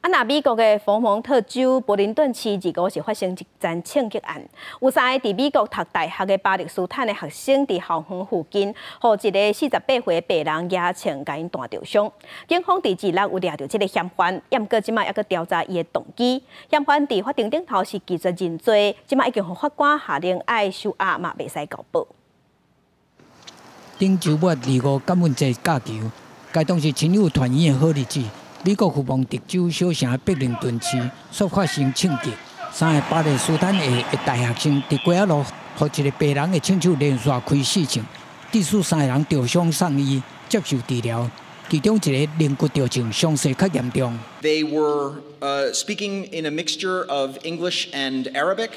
那美国的佛蒙特州柏林顿市25是发生一桩枪击案，有3个伫美国读大学的巴勒斯坦的学生伫校园附近，互一个48岁白人压枪，甲因弹着伤。警方伫2日有抓到这个嫌犯，不过即马还阁调查伊的动机。嫌犯伫法庭顶头是拒绝认罪，即马已经互法官下令爱收押，嘛袂使交保。顶周末25感恩节假期，该当是亲友团圆的好日子。美国佛蒙特州小城柏林顿市所发生枪击，3个巴勒斯坦裔的大学生伫街仔路，互一个白人的枪手连续开4枪，致使3个人吊伤送医接受治疗，其中一个肋骨着症伤势较严重。They were speaking in a mixture of English and Arabic,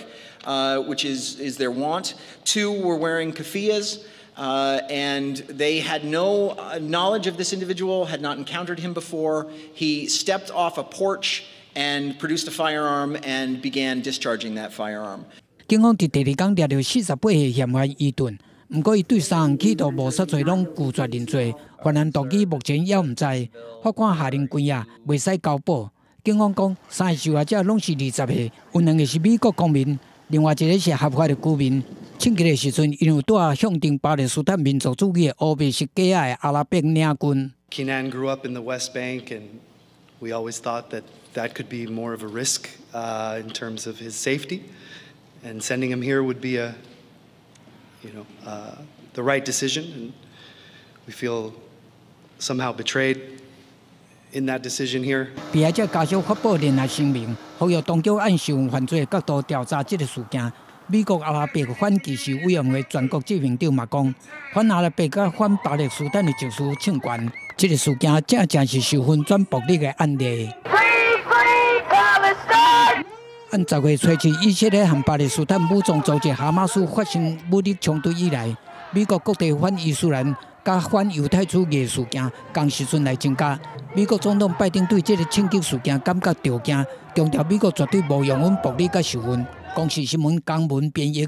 which is their wont. 2 were wearing keffiyehs. And they had no knowledge of this individual, had not encountered him before. He stepped off a porch and produced a firearm and began discharging that firearm. 警方伫第2天抓到48岁嫌犯伊顿，不过伊对3项企图谋杀罪拢拒绝认罪，犯案动机目前也唔知。法官下令关押，袂使交保。警方讲，3个受害者拢是20岁，有2个是美国公民，另外1个是合法的居民。枪击的时阵，因有带象征巴勒斯坦民族主义的乌白色假的阿拉伯领军。Kenan grew up in the West Bank, and we always thought that could be more of a risk in terms of his safety, and sending him here would be the right decision. And we feel somehow betrayed in that decision here. 被害者家属发布联合声明，呼吁当局按受犯罪的角度调查这个事件。美国阿拉伯反歧视委员会全国执行长嘛讲，反阿拉伯甲反巴勒斯坦的情绪唱悬，这个事件正是受分转暴力的案例。按10月初7，以色列和巴勒斯坦武装组织哈马斯发生武力冲突以来，美国各地反伊斯兰甲反犹太主义事件同时阵来增加。美国总统拜登对这个枪击事件感觉着惊，强调美国绝对无容忍暴力甲仇恨。公视新闻江文编译。